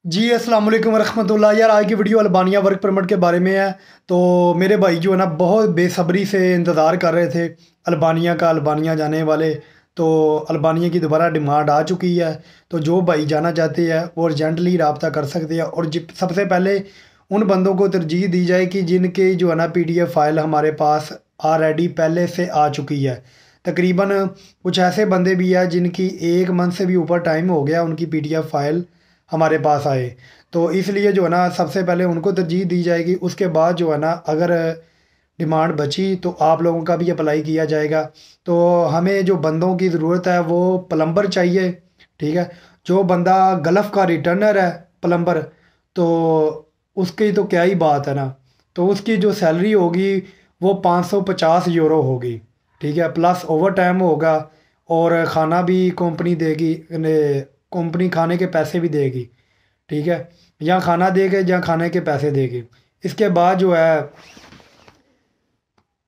जी अस्सलाम वालेकुम वरहमतुल्लाह। यार आज की वीडियो अल्बानिया वर्क परमिट के बारे में है। तो मेरे भाई जो है ना बहुत बेसब्री से इंतज़ार कर रहे थे अल्बानिया जाने वाले। तो अल्बानिया की दोबारा डिमांड आ चुकी है। तो जो भाई जाना चाहते हैं वो अर्जेंटली रब्ता कर सकते हैं। और सबसे पहले उन बंदों को तरजीह दी जाए कि जिनके जो है ना PDF फ़ाइल हमारे पास ऑलरेडी पहले से आ चुकी है। तकरीबन कुछ ऐसे बंदे भी हैं जिनकी 1 मंथ से भी ऊपर टाइम हो गया उनकी PDF फ़ाइल हमारे पास आए। तो इसलिए जो है ना सबसे पहले उनको तरजीह दी जाएगी। उसके बाद जो है ना अगर डिमांड बची तो आप लोगों का भी अप्लाई किया जाएगा। तो हमें जो बंदों की ज़रूरत है वो प्लम्बर चाहिए। ठीक है। जो बंदा गल्फ़ का रिटर्नर है प्लम्बर, तो उसकी तो क्या ही बात है ना। तो उसकी जो सैलरी होगी वो 550 यूरो होगी। ठीक है। प्लस ओवर टाइम होगा और ख़ाना भी कंपनी देगी। कंपनी खाने के पैसे भी देगी। ठीक है। या खाना देगी या खाने के पैसे देगी। इसके बाद जो है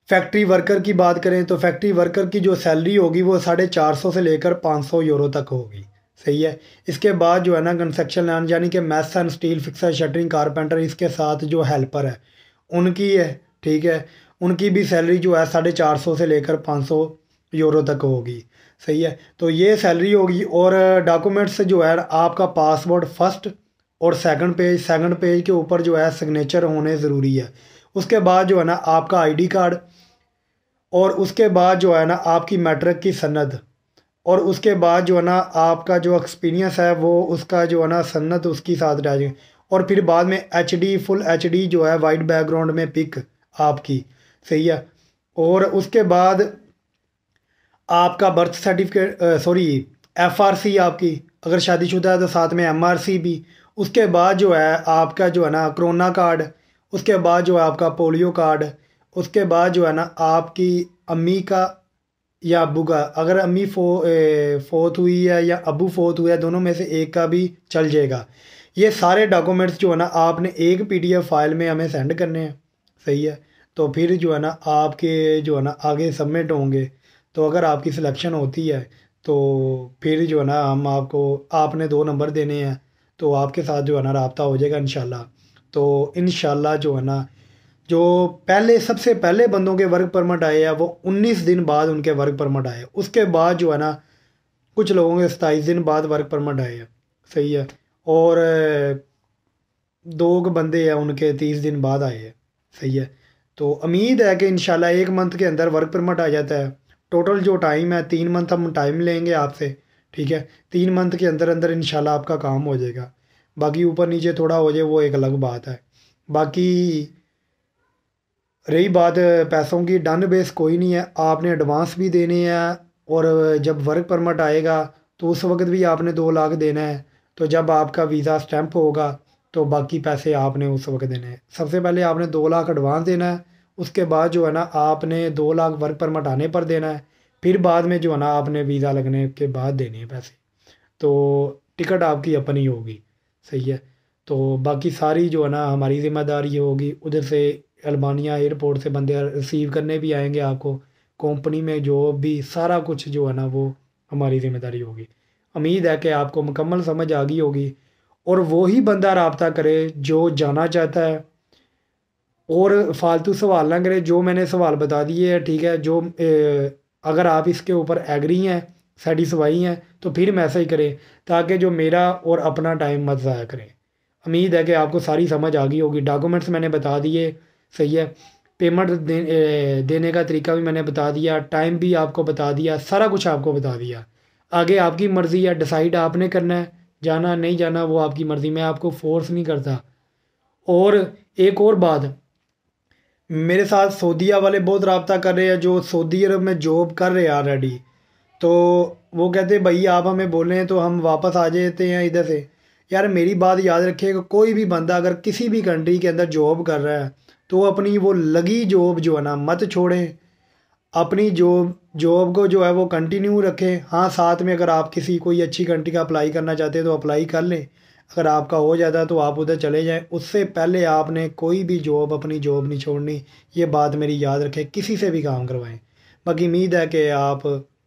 फैक्ट्री वर्कर की बात करें तो फैक्ट्री वर्कर की जो सैलरी होगी वो 450 से लेकर 500 यूरो तक होगी। सही है। इसके बाद जो है ना कंस्ट्रक्शन लाइन यानी कि मैस and steel fixer shuttering carpenter, इसके साथ जो हेल्पर है उनकी है। ठीक है। उनकी भी सैलरी जो है 450 से लेकर 500 यूरो तक होगी। सही है। तो ये सैलरी होगी। और डॉक्यूमेंट्स जो है आपका पासपोर्ट फर्स्ट और सेकंड पेज के ऊपर जो है सिग्नेचर होने ज़रूरी है। उसके बाद जो है ना आपका ID कार्ड, और उसके बाद जो है ना आपकी मैट्रिक की सनद, और उसके बाद जो है ना आपका जो एक्सपीरियंस है वो उसका जो है ना सनद उसकी साथ रह जाए। और फिर बाद में HD फुल HD जो है वाइट बैकग्राउंड में पिक आपकी। सही है। और उसके बाद आपका बर्थ सर्टिफिकेट, सॉरी, FRC आपकी, अगर शादीशुदा है तो साथ में MRC भी। उसके बाद जो है आपका जो है ना कोरोना कार्ड। उसके बाद जो है आपका पोलियो कार्ड। उसके बाद जो है ना आपकी अम्मी का या अब्बू का, अगर अम्मी फोत हुई है या अब्बू फोत हुआ है, दोनों में से एक का भी चल जाएगा। ये सारे डॉक्यूमेंट्स जो है ना आपने एक PDF फाइल में हमें सेंड करने हैं। सही है। तो फिर जो है ना आपके जो है ना आगे सबमिट होंगे। तो अगर आपकी सिलेक्शन होती है तो फिर जो है ना हम आपको, आपने 2 नंबर देने हैं तो आपके साथ जो है ना रब्ता हो जाएगा इंशाल्लाह। तो इंशाल्लाह जो है ना जो पहले सबसे पहले बंदों के वर्क परमिट आए हैं वो 19 दिन बाद उनके वर्क परमिट आए। उसके बाद जो है ना कुछ लोगों के 27 दिन बाद वर्क परमिट आए हैं। सही है। और 2 बंदे हैं उनके 30 दिन बाद आए हैं। सही है। तो उम्मीद है कि इंशाल्लाह 1 मंथ के अंदर वर्क परमिट आ जाता है। टोटल जो टाइम है 3 मंथ हम टाइम लेंगे आपसे। ठीक है। 3 मंथ के अंदर अंदर इंशाल्लाह आपका काम हो जाएगा। बाकी ऊपर नीचे थोड़ा हो जाए वो एक अलग बात है। बाकी रही बात पैसों की, डन बेस कोई नहीं है, आपने एडवांस भी देने हैं। और जब वर्क परमिट आएगा तो उस वक्त भी आपने 2 लाख देना है। तो जब आपका वीज़ा स्टैंप होगा तो बाकी पैसे आपने उस वक्त देने हैं। सबसे पहले आपने 2 लाख एडवांस देना है। उसके बाद जो है ना आपने 2 लाख वर्क परमिट आने पर देना है। फिर बाद में जो है ना आपने वीज़ा लगने के बाद देने हैं पैसे। तो टिकट आपकी अपनी होगी। सही है। तो बाकी सारी जो है ना हमारी ज़िम्मेदारी होगी। उधर से अल्बानिया एयरपोर्ट से बंदे रिसीव करने भी आएंगे आपको। कंपनी में जो भी सारा कुछ जो है ना वो हमारी ज़िम्मेदारी होगी। उम्मीद है कि आपको मुकम्मल समझ आ गई होगी। और वो ही बंदा रब्ता करे जो जाना चाहता है, और फालतू सवाल ना करे। जो मैंने सवाल बता दिए हैं, ठीक है, जो अगर आप इसके ऊपर एग्री हैं, सेटिस्फाई हैं, तो फिर मैसेज करें ताकि जो मेरा और अपना टाइम मत ज़ाया करें। उम्मीद है कि आपको सारी समझ आ गई होगी। डॉक्यूमेंट्स मैंने बता दिए। सही है। पेमेंट देने का तरीका भी मैंने बता दिया, टाइम भी आपको बता दिया, सारा कुछ आपको बता दिया। आगे आपकी मर्ज़ी है, डिसाइड आपने करना है, जाना नहीं जाना वो आपकी मर्ज़ी, मैं आपको फोर्स नहीं करता। और एक और बात, मेरे साथ सऊदीया वाले बहुत रब्ता कर रहे हैं जो सऊदी अरब में जॉब कर रहे हैं ऑलरेडी। तो वो कहते हैं भाई आप हमें बोल रहे हैं तो हम वापस आ जाते हैं इधर से। यार मेरी बात याद रखिएगा, कोई भी बंदा अगर किसी भी कंट्री के अंदर जॉब कर रहा है तो अपनी वो लगी जॉब जो है ना मत छोड़ें। अपनी जॉब जॉब को जो है वो कंटिन्यू रखें। हाँ, साथ में अगर आप किसी कोई अच्छी कंट्री का अप्लाई करना चाहते हैं तो अप्लाई कर लें। अगर आपका हो जाता है तो आप उधर चले जाएं। उससे पहले आपने कोई भी जॉब अपनी जॉब नहीं छोड़नी। ये बात मेरी याद रखें, किसी से भी काम करवाएं। बाकी उम्मीद है कि आप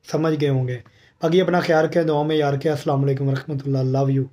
समझ गए होंगे। बाकी अपना ख्याल रखें, दुआ में याद रखें। अस्सलाम वालेकुम रहमतुल्लाह, लव यू।